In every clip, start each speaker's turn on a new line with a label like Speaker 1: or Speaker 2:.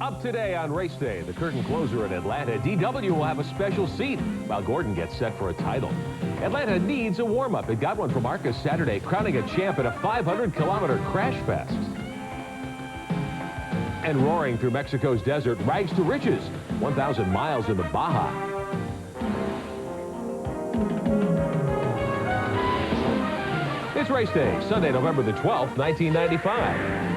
Speaker 1: Up today on Race Day, the curtain closer in Atlanta. DW will have a special seat while Gordon gets set for a title. Atlanta needs a warm-up. It got one from Marcus Saturday, crowning a champ at a 500-kilometer crash fest. And roaring through Mexico's desert, rags to riches, 1,000 miles in the Baja. It's Race Day, Sunday, November the 12th, 1995.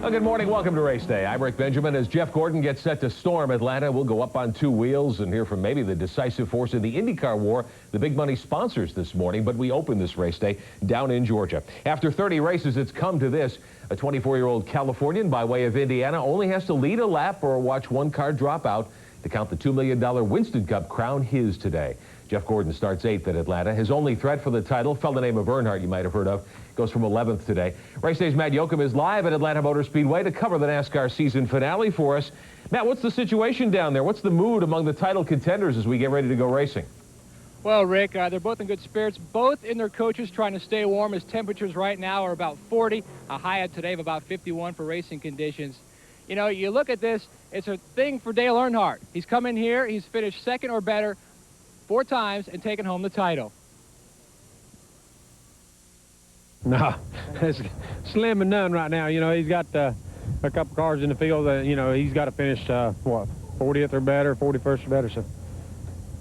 Speaker 1: Well, good morning. Welcome to Race Day. I'm Rick Benjamin. As Jeff Gordon gets set to storm Atlanta, we'll go up on two wheels and hear from maybe the decisive force in the IndyCar war, the big money sponsors this morning. But we open this Race Day down in Georgia. After 30 races, it's come to this. A 24-year-old Californian by way of Indiana only has to lead a lap or watch one car drop out to count the $2 million Winston Cup crown his today. Jeff Gordon starts 8th at Atlanta. His only threat for the title, fell the name of Earnhardt, you might have heard of, goes from 11th today. Race Day's Matt Yoakum is live at Atlanta Motor Speedway to cover the NASCAR season finale for us. Matt, what's the situation down there? What's the mood among the title contenders as we get ready to go racing?
Speaker 2: Well, Rick, they're both in good spirits, both in their coaches trying to stay warm as temperatures right now are about 40, a high of today of about 51 for racing conditions. You know, you look at this, it's a thing for Dale Earnhardt. He's come in here, he's finished second or better 4 times and taken home the title.
Speaker 3: No, it's slim and none right now. You know, he's got a couple cars in the field that, you know, he's got to finish, what, 40th or better, 41st or better. So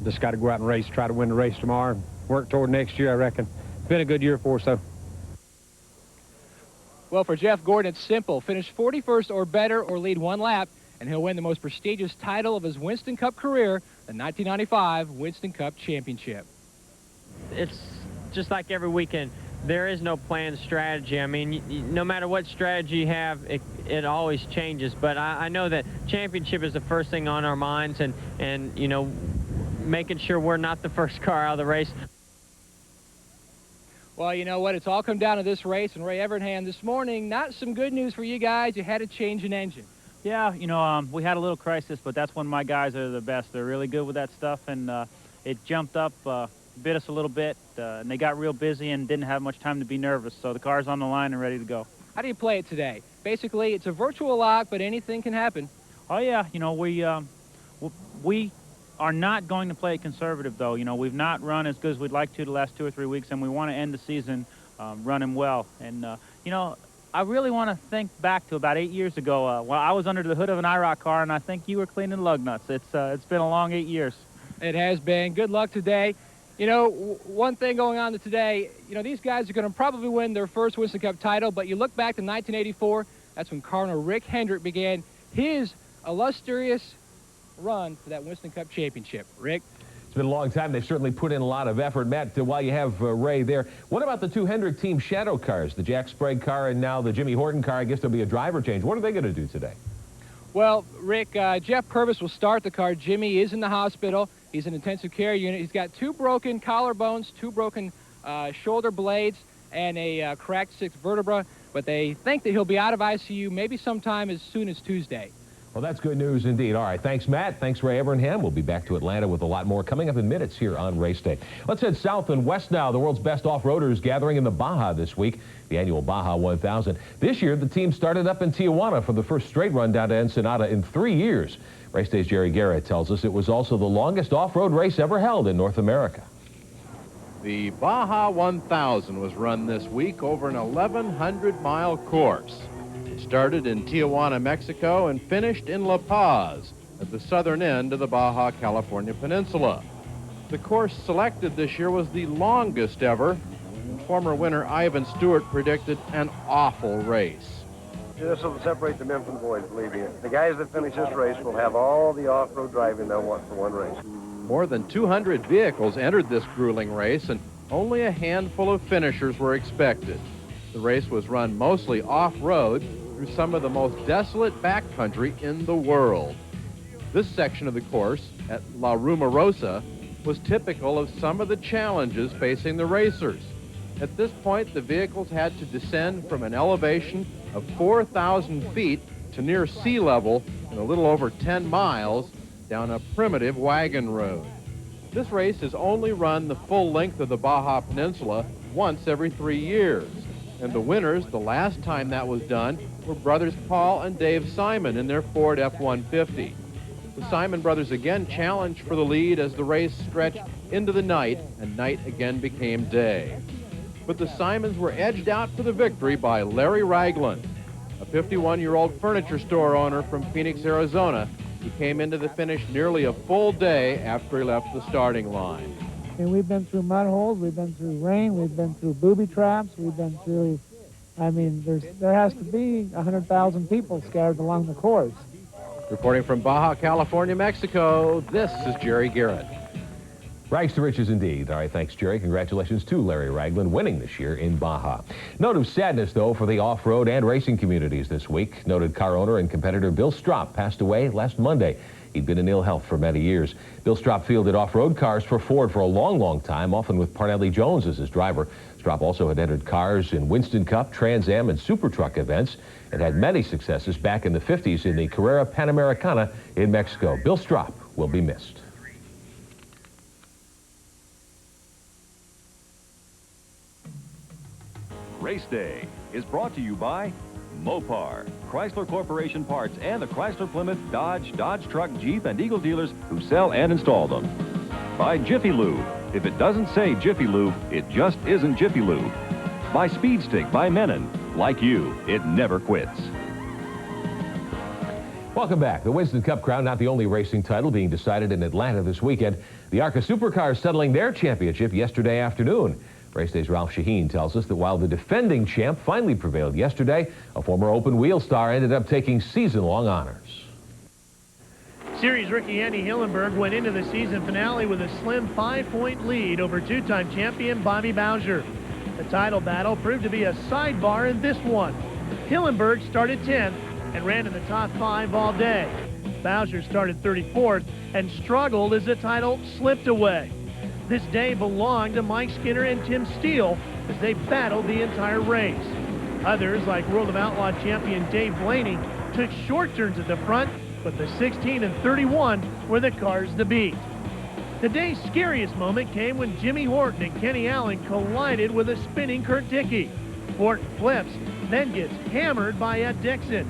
Speaker 3: just got to go out and race, try to win the race tomorrow, and work toward next year, I reckon. It's been a good year for us, though.
Speaker 2: Well, for Jeff Gordon, it's simple. Finish 41st or better or lead one lap, and he'll win the most prestigious title of his Winston Cup career, the 1995 Winston Cup Championship.
Speaker 4: It's just like every weekend. There is no planned strategy. I mean, no matter what strategy you have, it always changes. But I know that championship is the first thing on our minds, and you know, making sure we're not the first car out of the race.
Speaker 2: Well, you know what? It's all come down to this race, and Ray Evernham this morning, not some good news for you guys. You had to change an engine.
Speaker 5: Yeah, you know, we had a little crisis, but that's when my guys are the best. They're really good with that stuff, and it jumped up, bit us a little bit, and they got real busy and didn't have much time to be nervous. So the car's on the line and ready to go.
Speaker 2: How do you play it today? Basically, it's a virtual lock, but anything can happen.
Speaker 5: Oh yeah, you know, we are not going to play it conservative, though. You know, we've not run as good as we'd like to the last 2 or 3 weeks, and we want to end the season running well. And you know, I really want to think back to about 8 years ago. Well, I was under the hood of an IROC car, and I think you were cleaning lug nuts. It's been a long 8 years.
Speaker 2: It has been. Good luck today. You know, one thing going on today, you know, these guys are going to probably win their first Winston Cup title, but you look back to 1984, that's when Colonel Rick Hendrick began his illustrious run for that Winston Cup championship. Rick?
Speaker 1: It's been a long time. They've certainly put in a lot of effort. Matt, while you have Ray there, what about the two Hendrick team shadow cars, the Jack Sprague car and now the Jimmy Horton car? I guess there'll be a driver change. What are they going to do today?
Speaker 2: Well, Rick, Jeff Purvis will start the car. Jimmy is in the hospital. He's in intensive care unit. He's got 2 broken collarbones, 2 broken shoulder blades, and a cracked 6th vertebra. But they think that he'll be out of ICU maybe sometime as soon as Tuesday.
Speaker 1: Well, that's good news indeed. All right, thanks, Matt. Thanks, Ray Evernham. We'll be back to Atlanta with a lot more coming up in minutes here on Race Day. Let's head south and west now. The world's best off-roaders gathering in the Baja this week, the annual Baja 1000. This year, the team started up in Tijuana for the first straight run down to Ensenada in 3 years. Race Day's Jerry Garrett tells us it was also the longest off-road race ever held in North America.
Speaker 6: The Baja 1000 was run this week over an 1,100-mile course. It started in Tijuana, Mexico, and finished in La Paz at the southern end of the Baja California Peninsula. The course selected this year was the longest ever, and former winner Ivan Stewart predicted an awful race.
Speaker 7: This will separate the men from the boys, believe me. The guys that finish this race will have all the off-road driving they'll want for one race.
Speaker 6: More than 200 vehicles entered this grueling race, and only a handful of finishers were expected. The race was run mostly off-road through some of the most desolate backcountry in the world. This section of the course at La Rumorosa was typical of some of the challenges facing the racers. At this point, the vehicles had to descend from an elevation of 4,000 feet to near sea level in a little over 10 miles down a primitive wagon road. This race is only run the full length of the Baja Peninsula once every 3 years. And the winners, the last time that was done, were brothers Paul and Dave Simon in their Ford F-150. The Simon brothers again challenged for the lead as the race stretched into the night, and night again became day. But the Simons were edged out for the victory by Larry Ragland, a 51-year-old furniture store owner from Phoenix, Arizona. He came into the finish nearly a full day after he left the starting line.
Speaker 8: And we've been through mud holes, we've been through rain, we've been through booby traps, we've been through, I mean, there has to be 100,000 people scattered along the course.
Speaker 6: Reporting from Baja California, Mexico, this is Jerry Garrett.
Speaker 1: Rags to riches indeed. All right, thanks, Jerry. Congratulations to Larry Ragland winning this year in Baja. Note of sadness, though, for the off-road and racing communities this week. Noted car owner and competitor Bill Stropp passed away last Monday. He'd been in ill health for many years. Bill Stropp fielded off-road cars for Ford for a long, long time, often with Parnelli Jones as his driver. Stropp also had entered cars in Winston Cup, Trans Am, and Super Truck events, and had many successes back in the 50s in the Carrera Panamericana in Mexico. Bill Stropp will be missed.
Speaker 9: Race Day is brought to you by Mopar, Chrysler Corporation Parts, and the Chrysler Plymouth, Dodge Truck, Jeep, and Eagle dealers who sell and install them. By Jiffy Lube. If it doesn't say Jiffy Lube, it just isn't Jiffy Lube. By Speed Stick by Menon. Like you, it never quits.
Speaker 1: Welcome back. The Winston Cup Crown, not the only racing title being decided in Atlanta this weekend. The ARCA Supercars settling their championship yesterday afternoon. Race Day's Ralph Shaheen tells us that while the defending champ finally prevailed yesterday, a former open wheel star ended up taking season-long honors.
Speaker 10: Series rookie Andy Hillenberg went into the season finale with a slim 5-point lead over two-time champion Bobby Bowser. The title battle proved to be a sidebar in this one. Hillenberg started 10th and ran in the top 5 all day. Bowser started 34th and struggled as the title slipped away. This day belonged to Mike Skinner and Tim Steele as they battled the entire race. Others, like World of Outlaw champion Dave Blaney, took short turns at the front, but the 16 and 31 were the cars to beat. The day's scariest moment came when Jimmy Horton and Kenny Allen collided with a spinning Kurt Dickey. Horton flips, then gets hammered by Ed Dixon.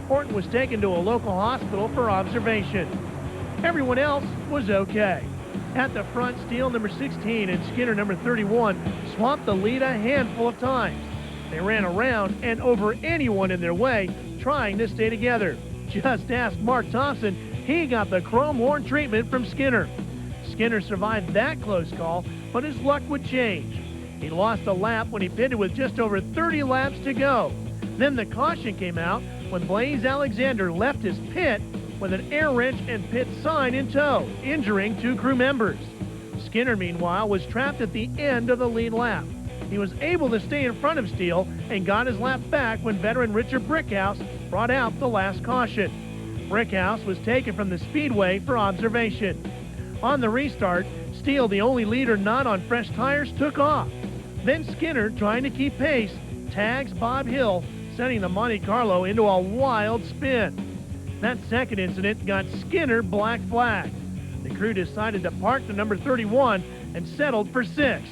Speaker 10: Horton was taken to a local hospital for observation. Everyone else was okay. At the front, Steele number 16 and Skinner number 31 swamped the lead a handful of times. They ran around and over anyone in their way, trying to stay together. Just ask Mark Thompson. He got the chrome horn treatment from Skinner. Skinner survived that close call, but his luck would change. He lost a lap when he pitted with just over 30 laps to go. Then the caution came out when Blaze Alexander left his pit with an air wrench and pit sign in tow, injuring 2 crew members. Skinner, meanwhile, was trapped at the end of the lead lap. He was able to stay in front of Steele and got his lap back when veteran Richard Brickhouse brought out the last caution. Brickhouse was taken from the speedway for observation. On the restart, Steele, the only leader not on fresh tires, took off. Then Skinner, trying to keep pace, tags Bob Hill, sending the Monte Carlo into a wild spin. That second incident got Skinner black flagged. The crew decided to park the number 31 and settled for 6th.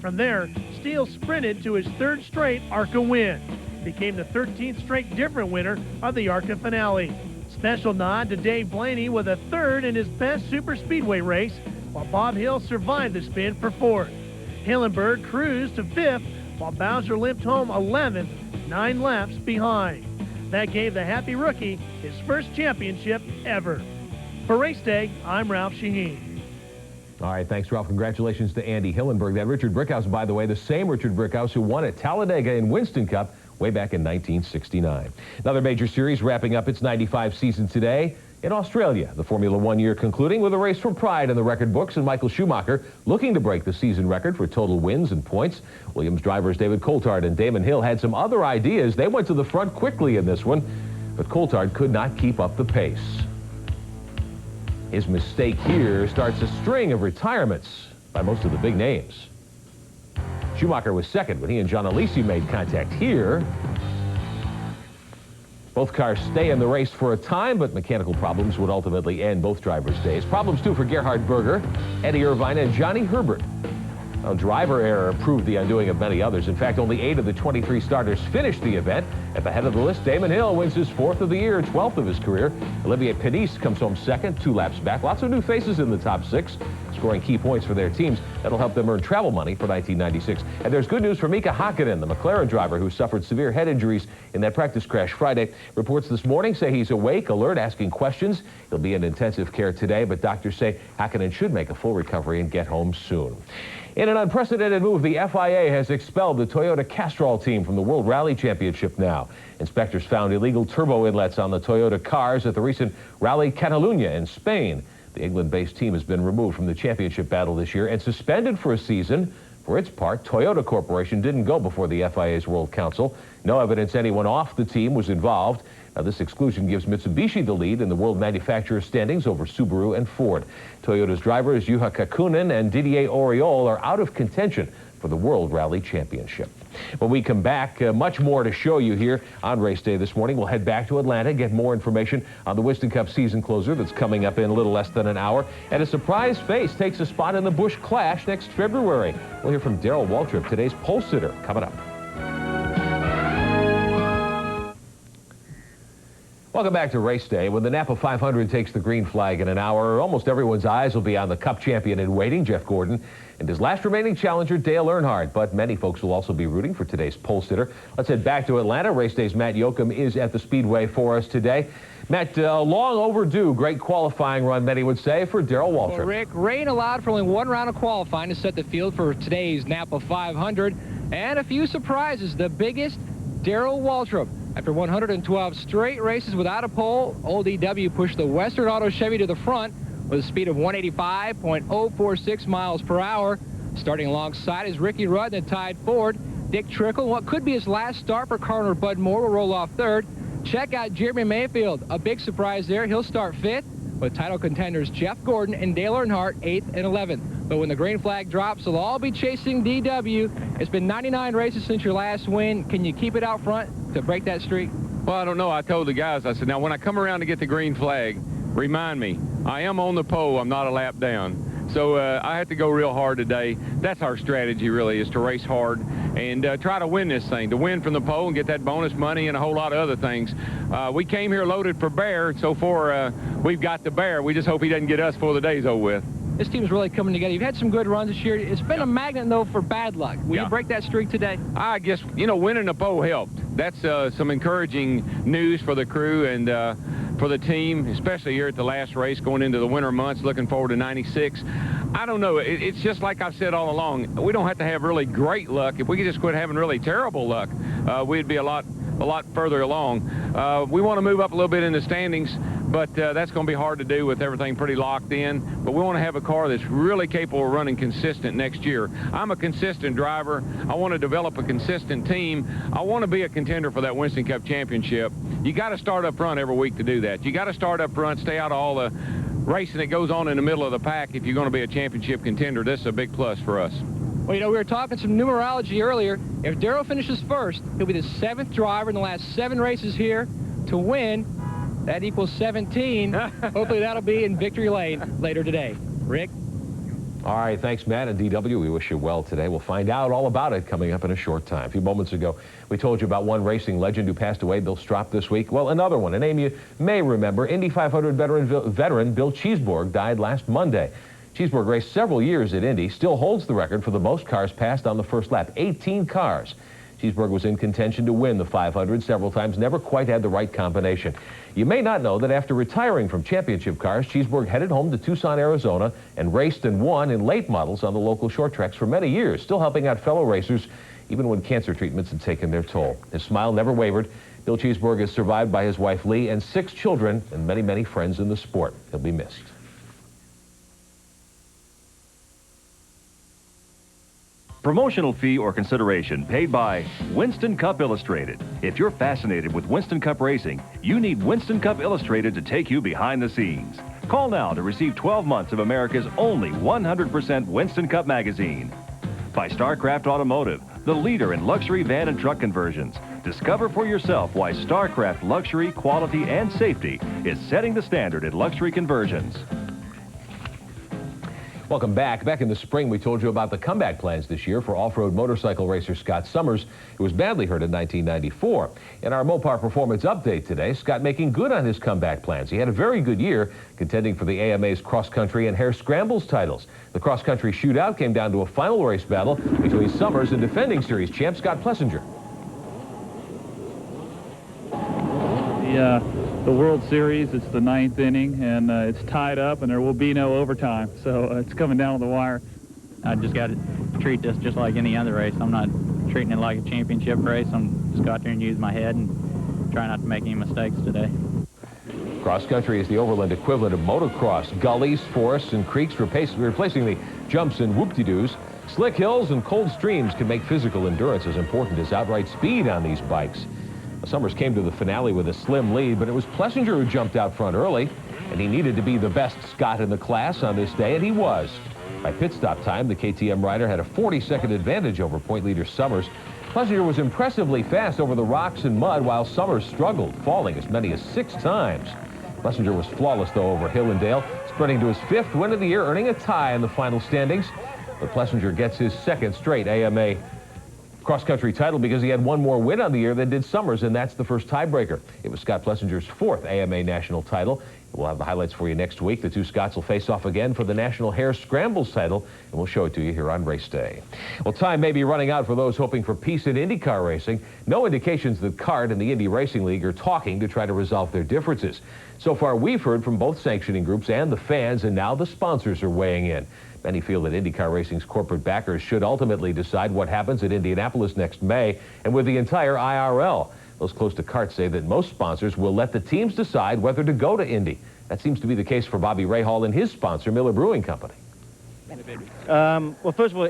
Speaker 10: From there, Steele sprinted to his 3rd straight ARCA win. Became the 13th straight different winner of the ARCA finale. Special nod to Dave Blaney with a 3rd in his best super speedway race, while Bob Hill survived the spin for 4th. Hillenberg cruised to 5th, while Bowser limped home 11th, 9 laps behind. That gave the happy rookie his first championship ever. For Race Day, I'm Ralph Shaheen.
Speaker 1: All right, thanks, Ralph. Congratulations to Andy Hillenberg. That Richard Brickhouse, by the way, the same Richard Brickhouse who won at Talladega in Winston Cup way back in 1969. Another major series wrapping up its 95 season today in Australia. The Formula One year concluding with a race for pride in the record books and Michael Schumacher looking to break the season record for total wins and points. Williams drivers David Coulthard and Damon Hill had some other ideas. They went to the front quickly in this one, but Coulthard could not keep up the pace. His mistake here starts a string of retirements by most of the big names. Schumacher was second when he and John Alesi made contact here. Both cars stay in the race for a time, but mechanical problems would ultimately end both drivers' days. Problems, too, for Gerhard Berger, Eddie Irvine, and Johnny Herbert. Driver error proved the undoing of many others. In fact, only 8 of the 23 starters finished the event. At the head of the list, Damon Hill wins his 4th of the year, 12th of his career. Olivier Panis comes home second, 2 laps back. Lots of new faces in the top 6, scoring key points for their teams. That'll help them earn travel money for 1996. And there's good news for Mika Hakkinen, the McLaren driver who suffered severe head injuries in that practice crash Friday. Reports this morning say he's awake, alert, asking questions. He'll be in intensive care today, but doctors say Hakkinen should make a full recovery and get home soon. In an unprecedented move, the FIA has expelled the Toyota Castrol team from the World Rally Championship now. Inspectors found illegal turbo inlets on the Toyota cars at the recent Rally Catalunya in Spain. The England-based team has been removed from the championship battle this year and suspended for a season. For its part, Toyota Corporation didn't go before the FIA's World Council. No evidence anyone off the team was involved. Now, this exclusion gives Mitsubishi the lead in the world manufacturer standings over Subaru and Ford. Toyota's drivers Juha Kakkonen and Didier Auriol are out of contention for the World Rally Championship. When we come back, much more to show you here on race day this morning. We'll head back to Atlanta, get more information on the Winston Cup season closer that's coming up in a little less than an hour. And a surprise face takes a spot in the Busch Clash next February. We'll hear from Darrell Waltrip, today's pole sitter, coming up. Welcome back to race day. When the Napa 500 takes the green flag in an hour, almost everyone's eyes will be on the Cup champion in waiting, Jeff Gordon, and his last remaining challenger, Dale Earnhardt. But many folks will also be rooting for today's pole sitter. Let's head back to Atlanta. Race day's Matt Yoakum is at the Speedway for us today. Matt, long overdue, great qualifying run, many would say, for Darrell Waltrip.
Speaker 2: Well, Rick, rain allowed for only 1 round of qualifying to set the field for today's Napa 500. And a few surprises. The biggest, Darrell Waltrip. After 112 straight races without a pole, Old EW pushed the Western Auto Chevy to the front with a speed of 185.046 miles per hour. Starting alongside is Ricky Rudd and tied Ford. Dick Trickle, what could be his last start for car owner Bud Moore, will roll off 3rd. Check out Jeremy Mayfield, a big surprise there. He'll start 5th, with title contenders Jeff Gordon and Dale Earnhardt 8th and 11th. But when the green flag drops, they'll all be chasing DW. It's been 99 races since your last win. Can you keep it out front to break that streak?
Speaker 11: Well, I don't know. I told the guys, I said, now when I come around to get the green flag, remind me, I am on the pole. I'm not a lap down. So I have to go real hard today. That's our strategy, really, is to race hard and try to win this thing, to win from the pole and get that bonus money and a whole lot of other things. We came here loaded for Bear. So far, we've got the Bear. We just hope he doesn't get us before the day's over with.
Speaker 2: This team's really coming together. You've had some good runs this year. It's been a magnet, though, for bad luck. Will you break that streak today?
Speaker 11: I guess, you know, winning the pole helped. That's some encouraging news for the crew and for the team, especially here at the last race going into the winter months, looking forward to 96. I don't know. It's just like I've said all along. We don't have to have really great luck. If we could just quit having really terrible luck, we'd be a lot further along. We want to move up a little bit in the standings, but that's going to be hard to do with everything pretty locked in. But we want to have a car that's really capable of running consistent next year. I'm a consistent driver. I want to develop a consistent team. I want to be a contender for that Winston Cup championship. You got to start up front every week to do that. You got to start up front, stay out of all the racing that goes on in the middle of the pack if you're going to be a championship contender. This is a big plus for us.
Speaker 2: Well, you know, we were talking some numerology earlier. If Darrell finishes first, he'll be the 7th driver in the last 7 races here to win. That equals 17. Hopefully that'll be in victory lane later today. Rick?
Speaker 1: All right, thanks, Matt and DW. We wish you well today. We'll find out all about it coming up in a short time. A few moments ago, we told you about one racing legend who passed away, Bill Stropp, this week. Well, another one, a name you may remember, Indy 500 veteran Bill Cheeseborg died last Monday. Cheeseborg raced several years at Indy, still holds the record for the most cars passed on the first lap, 18 cars. Cheeseborg was in contention to win the 500 several times, never quite had the right combination. You may not know that after retiring from championship cars, Cheeseborg headed home to Tucson, Arizona, and raced and won in late models on the local short tracks for many years, still helping out fellow racers even when cancer treatments had taken their toll. His smile never wavered. Bill Cheeseborg is survived by his wife Lee and 6 children and many, many friends in the sport. He'll be missed.
Speaker 9: Promotional fee or consideration paid by Winston Cup Illustrated. If you're fascinated with Winston Cup racing, you need Winston Cup Illustrated to take you behind the scenes. Call now to receive 12 months of America's only 100% Winston Cup magazine. By StarCraft Automotive, the leader in luxury van and truck conversions. Discover for yourself why StarCraft luxury, quality, and safety is setting the standard in luxury conversions.
Speaker 1: Welcome back. Back in the spring, we told you about the comeback plans this year for off-road motorcycle racer Scott Summers, who was badly hurt in 1994. In our Mopar Performance Update today, Scott making good on his comeback plans. He had a very good year, contending for the AMA's cross-country and hare scrambles titles. The cross-country shootout came down to a final race battle between Summers and defending series champ Scott Plessinger.
Speaker 12: The World Series, it's the 9th inning, and it's tied up, and there will be no overtime, so it's coming down to the wire.
Speaker 13: I just got to treat this just like any other race. I'm not treating it like a championship race. I'm just go out there and use my head and try not to make any mistakes today.
Speaker 1: Cross-country is the overland equivalent of motocross. Gullies, forests, and creeks replacing the jumps and whoop-de-doos. Slick hills and cold streams can make physical endurance as important as outright speed on these bikes. Summers came to the finale with a slim lead, but it was Plessinger who jumped out front early, and he needed to be the best Scott in the class on this day, and he was. By pit stop time, the KTM rider had a 40-second advantage over point leader Summers. Plessinger was impressively fast over the rocks and mud, while Summers struggled, falling as many as 6 times. Plessinger was flawless, though, over hill and dale, spreading to his 5th win of the year, earning a tie in the final standings. But Plessinger gets his 2nd straight AMA cross-country title because he had one more win on the year than did Summers, and that's the first tiebreaker. It was Scott Plessinger's 4th AMA national title. We'll have the highlights for you next week. The two Scotts will face off again for the National Hare Scrambles title, and we'll show it to you here on Race Day. Well, time may be running out for those hoping for peace in IndyCar racing. No indications that CART and the Indy Racing League are talking to try to resolve their differences. So far, we've heard from both sanctioning groups and the fans, and now the sponsors are weighing in. Many feel that IndyCar Racing's corporate backers should ultimately decide what happens at Indianapolis next May and with the entire IRL. Those close to CART say that most sponsors will let the teams decide whether to go to Indy. That seems to be the case for Bobby Rahal and his sponsor, Miller Brewing Company.
Speaker 14: Well, first of all,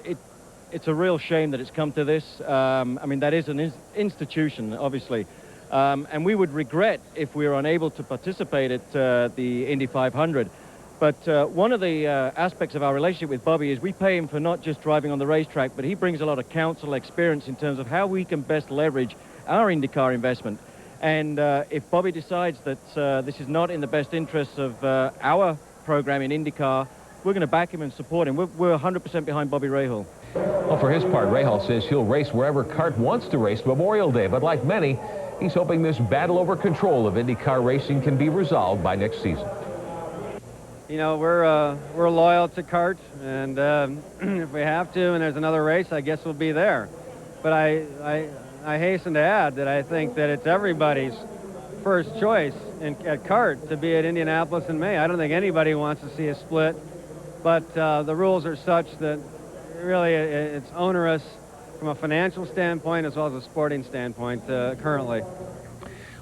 Speaker 14: it's a real shame that it's come to this. I mean, that is an institution, obviously. And we would regret if we were unable to participate at the Indy 500. But one of the aspects of our relationship with Bobby is we pay him for not just driving on the racetrack, but he brings a lot of counsel experience in terms of how we can best leverage our IndyCar investment. And if Bobby decides that this is not in the best interests of our program in IndyCar, we're going to back him and support him. We're 100% behind Bobby Rahal.
Speaker 1: Well, for his part, Rahal says he'll race wherever CART wants to race Memorial Day. But like many, he's hoping this battle over control of IndyCar racing can be resolved by next season.
Speaker 15: You know, we're loyal to CART, and if we have to and there's another race, I guess we'll be there. But I hasten to add that I think that it's everybody's first choice at CART to be at Indianapolis in May. I don't think anybody wants to see a split, but the rules are such that really it's onerous from a financial standpoint as well as a sporting standpoint currently.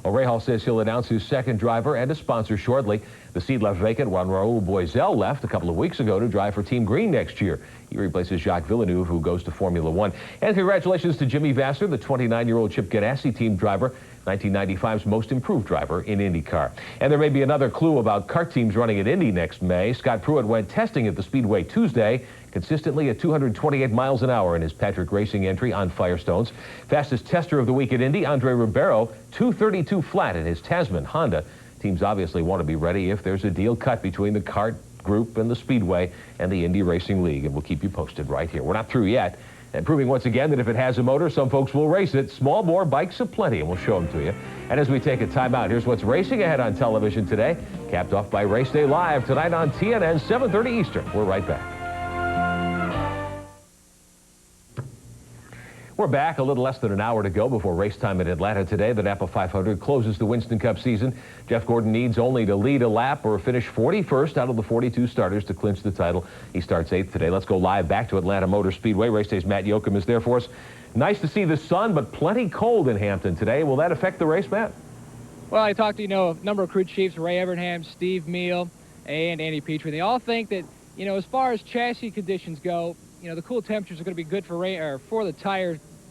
Speaker 1: Well, Rahal says he'll announce his 2nd driver and a sponsor shortly. The seat left vacant when Raul Boisel left a couple of weeks ago to drive for Team Green next year. He replaces Jacques Villeneuve, who goes to Formula One. And congratulations to Jimmy Vasser, the 29-year-old Chip Ganassi team driver, 1995's most improved driver in IndyCar. And there may be another clue about CART teams running at Indy next May. Scott Pruitt went testing at the Speedway Tuesday, consistently at 228 miles an hour in his Patrick Racing entry on Firestones. Fastest tester of the week at Indy, Andre Ribeiro, 232 flat in his Tasman Honda. Teams obviously want to be ready if there's a deal cut between the CART group and the Speedway and the Indy Racing League, and we'll keep you posted right here. We're not through yet, and proving once again that if it has a motor, some folks will race it. Small bore bikes aplenty, and we'll show them to you. And as we take a time out, here's what's racing ahead on television today, capped off by Race Day Live tonight on TNN, 7:30 Eastern. We're right back. We're back, a little less than an hour to go before race time in Atlanta today. The Napa 500 closes the Winston Cup season. Jeff Gordon needs only to lead a lap or finish 41st out of the 42 starters to clinch the title. He starts 8th today. Let's go live back to Atlanta Motor Speedway. Race Day's Matt Yoakum is there for us. Nice to see the sun, but plenty cold in Hampton today. Will that affect the race, Matt?
Speaker 2: Well, I talked to, a number of crew chiefs, Ray Evernham, Steve Meal, and Andy Petrie. They all think that, as far as chassis conditions go, the cool temperatures are going to be good for the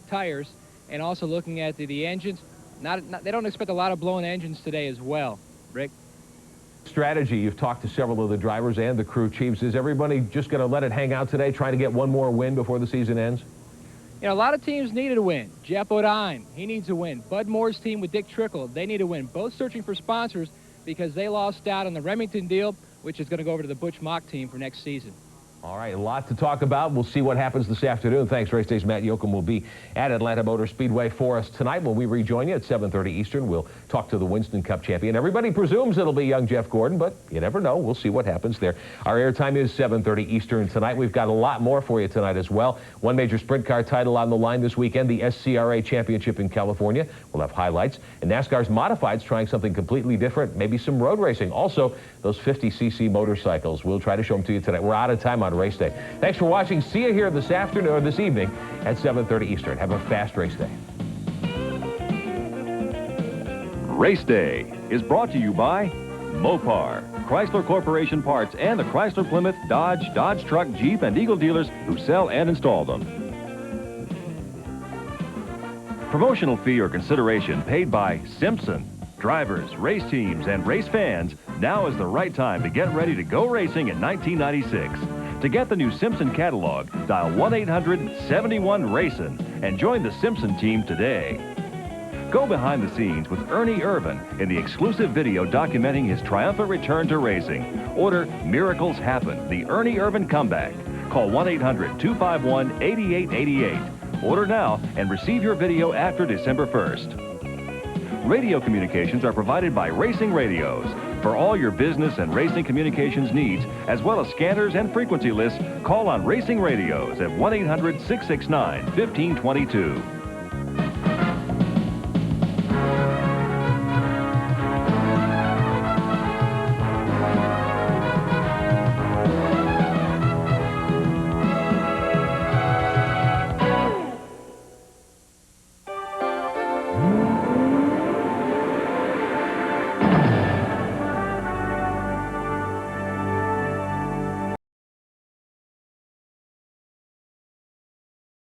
Speaker 2: tires, and also looking at the engines. They don't expect a lot of blown engines today as well. Rick?
Speaker 1: Strategy, you've talked to several of the drivers and the crew chiefs. Is everybody just going to let it hang out today, trying to get one more win before the season ends?
Speaker 2: A lot of teams needed a win. Jeff Odine, he needs a win. Bud Moore's team with Dick Trickle, they need a win. Both searching for sponsors because they lost out on the Remington deal, which is going to go over to the Butch Mock team for next season.
Speaker 1: All right, a lot to talk about. We'll see what happens this afternoon. Thanks. Race Day's Matt Yoakum will be at Atlanta Motor Speedway for us tonight. When we rejoin you at 7:30 Eastern, we'll talk to the Winston Cup champion. Everybody presumes it'll be young Jeff Gordon, but you never know. We'll see what happens there. Our airtime is 7:30 Eastern tonight. We've got a lot more for you tonight as well. One major sprint car title on the line this weekend, the SCRA Championship in California. We'll have highlights. And NASCAR's Modifieds trying something completely different, maybe some road racing. Also, those 50cc motorcycles. We'll try to show them to you tonight. We're out of time on Race Day. Thanks for watching. See you here this afternoon or this evening at 7:30 Eastern. Have a fast race day.
Speaker 9: Race Day is brought to you by Mopar, Chrysler Corporation Parts, and the Chrysler Plymouth, Dodge Truck, Jeep, and Eagle dealers who sell and install them. Promotional fee or consideration paid by Simpson. Drivers, race teams, and race fans, now is the right time to get ready to go racing in 1996. To get the new Simpson catalog, dial 1-800-71-RACIN and join the Simpson team today. Go behind the scenes with Ernie Irvan in the exclusive video documenting his triumphant return to racing. Order Miracles Happen, the Ernie Irvan comeback. Call 1-800-251-8888. Order now and receive your video after December 1st. Radio communications are provided by Racing Radios. For all your business and racing communications needs, as well as scanners and frequency lists, call on Racing Radios at 1-800-669-1522.